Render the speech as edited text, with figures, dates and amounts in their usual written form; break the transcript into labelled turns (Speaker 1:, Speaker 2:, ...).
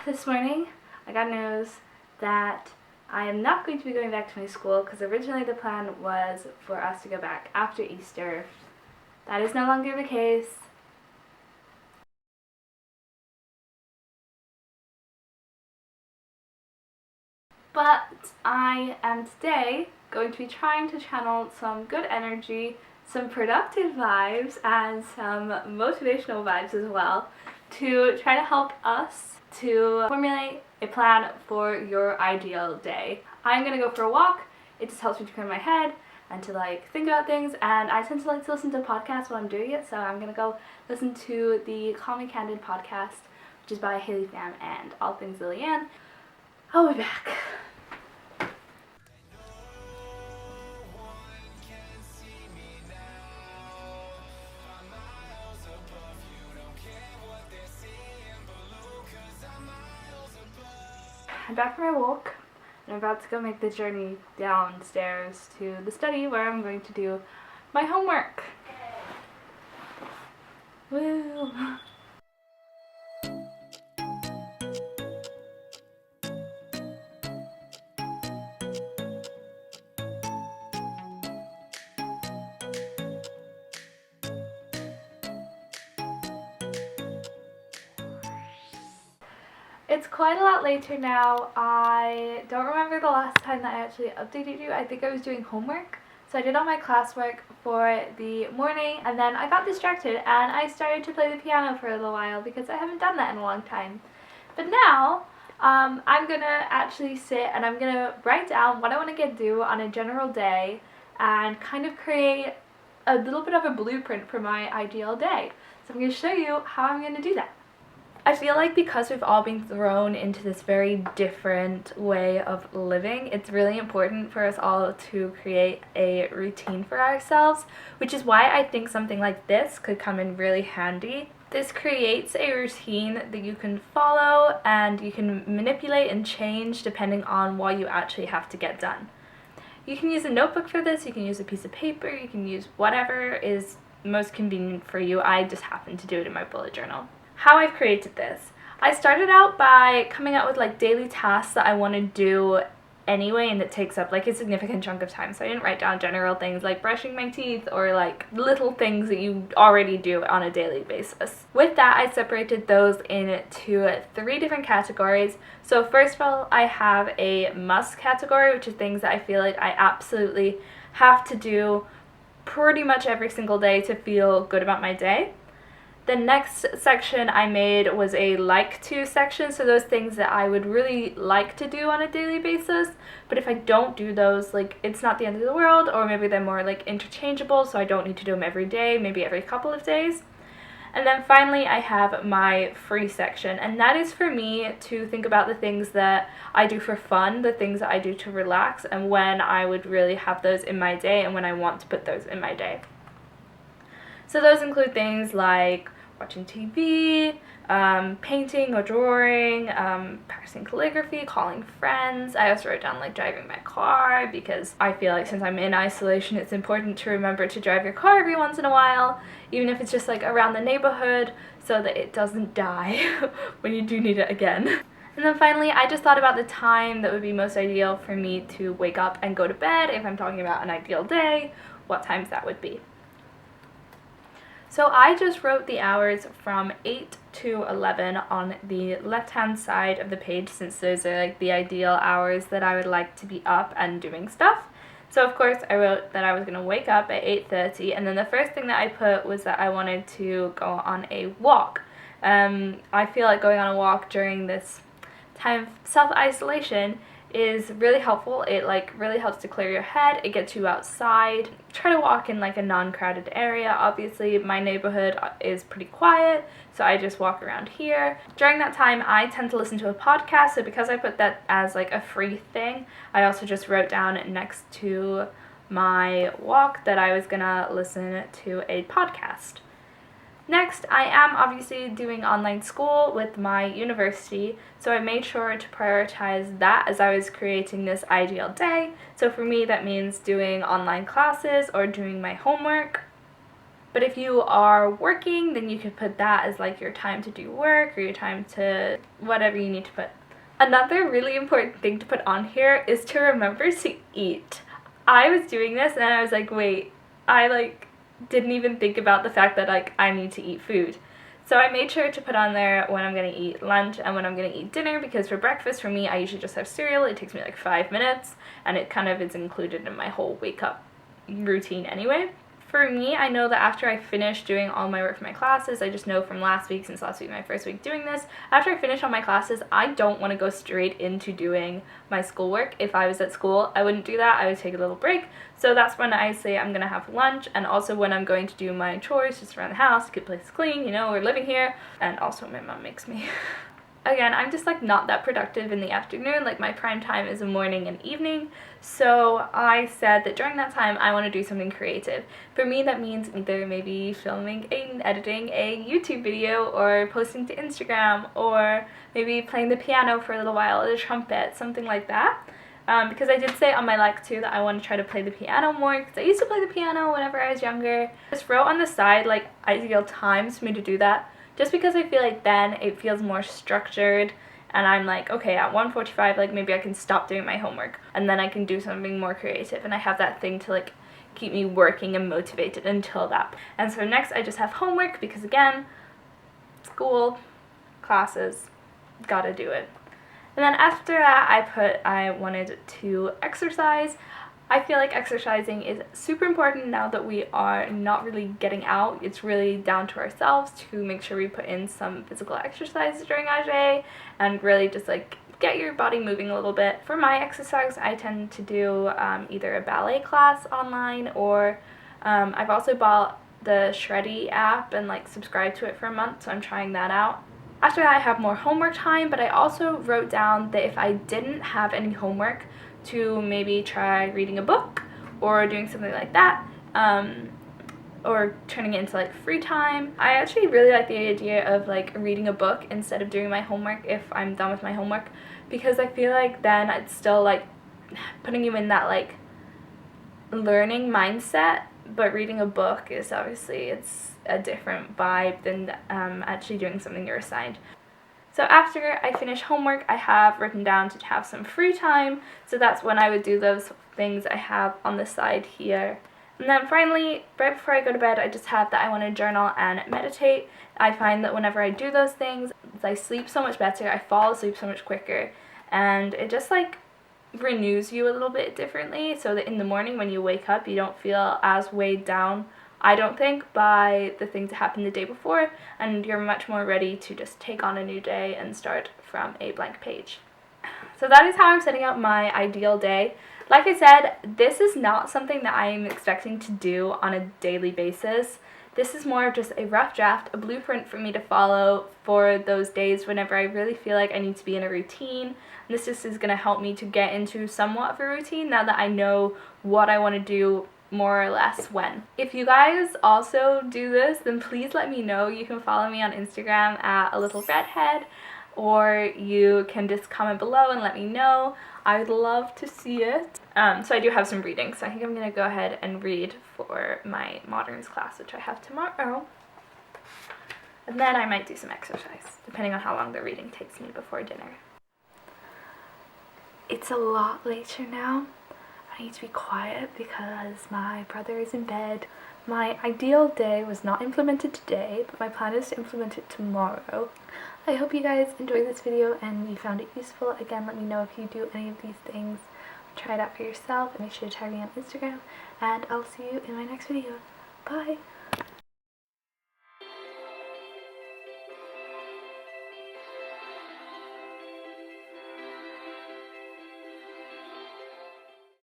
Speaker 1: This morning I got news that I am not going to be going back to my school because originally the plan was for us to go back after Easter. That is no longer the case. But I am today going to be trying to channel some good energy, some productive vibes, and some motivational vibes as well to try to help us to formulate a plan for your ideal day. I'm gonna go for a walk. It just helps me to clear my head and to think about things, and I tend to like to listen to podcasts while I'm doing it, so I'm gonna go listen to the Call Me Candid podcast, which is by Haley Pham and All Things Lillian. I'll be back. I'm back from my walk, and I'm about to go make the journey downstairs to the study where I'm going to do my homework. Woo! It's quite a lot later now. I don't remember the last time that I actually updated you. I think I was doing homework. So I did all my classwork for the morning, and then I got distracted and I started to play the piano for a little while because I haven't done that in a long time. But now I'm gonna actually sit and I'm gonna write down what I want to do on a general day and kind of create a little bit of a blueprint for my ideal day. So I'm going to show you how I'm going to do that. I feel like because we've all been thrown into this very different way of living, it's really important for us all to create a routine for ourselves, which is why I think something like this could come in really handy. This creates a routine that you can follow and you can manipulate and change depending on what you actually have to get done. You can use a notebook for this, you can use a piece of paper, you can use whatever is most convenient for you. I just happen to do it in my bullet journal. How I've created this. I started out by coming out with daily tasks that I want to do anyway, and it takes up a significant chunk of time. So I didn't write down general things like brushing my teeth or little things that you already do on a daily basis. With that, I separated those into 3 different categories. So first of all, I have a must category, which is things that I feel like I absolutely have to do pretty much every single day to feel good about my day. The next section I made was a like to section, so those things that I would really like to do on a daily basis, but if I don't do those, it's not the end of the world, or maybe they're more interchangeable, so I don't need to do them every day, maybe every couple of days. And then finally I have my free section, and that is for me to think about the things that I do for fun, the things that I do to relax, and when I would really have those in my day and when I want to put those in my day. So those include things like watching TV, painting or drawing, practicing calligraphy, calling friends. I also wrote down driving my car because I feel like since I'm in isolation, it's important to remember to drive your car every once in a while, even if it's just around the neighborhood, so that it doesn't die when you do need it again. And then finally, I just thought about the time that would be most ideal for me to wake up and go to bed if I'm talking about an ideal day, what times that would be. So I just wrote the hours from 8 to 11 on the left-hand side of the page, since those are the ideal hours that I would like to be up and doing stuff. So of course I wrote that I was going to wake up at 8:30, and then the first thing that I put was that I wanted to go on a walk. I feel like going on a walk during this time of self-isolation is really helpful. It really helps to clear your head. It gets you outside. Try to walk in a non-crowded area. Obviously my neighborhood is pretty quiet, so I just walk around here. During that time I tend to listen to a podcast, so because I put that as a free thing, I also just wrote down next to my walk that I was gonna listen to a podcast. Next, I am obviously doing online school with my university, so I made sure to prioritize that as I was creating this ideal day. So for me, that means doing online classes or doing my homework. But if you are working, then you could put that as like your time to do work or your time to whatever you need to put. Another really important thing to put on here is to remember to eat. I was doing this and I was like, wait, I like didn't even think about the fact that like I need to eat food. So I made sure to put on there when I'm going to eat lunch and when I'm going to eat dinner, because for breakfast for me I usually just have cereal. It takes me like 5 minutes and it kind of is included in my whole wake up routine anyway. For me, I know that after I finish doing all my work for my classes, I just know from last week, since last week my first week doing this, after I finish all my classes, I don't want to go straight into doing my schoolwork. If I was at school, I wouldn't do that. I would take a little break. So that's when I say I'm going to have lunch, and also when I'm going to do my chores just around the house, keep the place clean, you know, we're living here, and also my mom makes me. Again, I'm just like not that productive in the afternoon. Like my prime time is the morning and evening, so I said that during that time I want to do something creative. For me, that means either maybe filming and editing a YouTube video, or posting to Instagram, or maybe playing the piano for a little while, or the trumpet, something like that. Because I did say on my like too that I want to try to play the piano more, because I used to play the piano whenever I was younger. Just wrote on the side like ideal times for me to do that, just because I feel like then it feels more structured, and I'm like, okay, at 1:45, like maybe I can stop doing my homework and then I can do something more creative, and I have that thing to like keep me working and motivated until that. And so next I just have homework, because again, school, classes, gotta do it. And then after that I wanted to exercise. I feel like exercising is super important now that we are not really getting out. It's really down to ourselves to make sure we put in some physical exercise during our day and really just like get your body moving a little bit. For my exercise, I tend to do either a ballet class online, or I've also bought the Shreddy app and like subscribed to it for a month, so I'm trying that out. After that I have more homework time, but I also wrote down that if I didn't have any homework, to maybe try reading a book or doing something like that, or turning it into like free time. I actually really like the idea of like reading a book instead of doing my homework if I'm done with my homework, because I feel like then it's still like putting you in that like learning mindset, but reading a book is obviously, it's a different vibe than actually doing something you're assigned. So after I finish homework, I have written down to have some free time, so that's when I would do those things I have on the side here. And then finally, right before I go to bed, I just have that I want to journal and meditate. I find that whenever I do those things, I sleep so much better, I fall asleep so much quicker, and it just like renews you a little bit differently, so that in the morning when you wake up, you don't feel as weighed down, I don't think, by the things that happened the day before, and you're much more ready to just take on a new day and start from a blank page. So that is how I'm setting up my ideal day. Like I said, this is not something that I'm expecting to do on a daily basis. This is more of just a rough draft, a blueprint for me to follow for those days whenever I really feel like I need to be in a routine. And this just is going to help me to get into somewhat of a routine now that I know what I want to do more or less when. If you guys also do this, then please let me know. You can follow me on Instagram at a little redhead, or you can just comment below and let me know. I would love to see it. So I do have some reading, so I think I'm gonna go ahead and read for my moderns class, which I have tomorrow. And then I might do some exercise, depending on how long the reading takes me before dinner. It's a lot later now. I need to be quiet because my brother is in bed. My ideal day was not implemented today, but my plan is to implement it tomorrow. I hope you guys enjoyed this video and you found it useful. Again, let me know if you do any of these things. Try it out for yourself and make sure to tag me on Instagram, and I'll see you in my next video. Bye!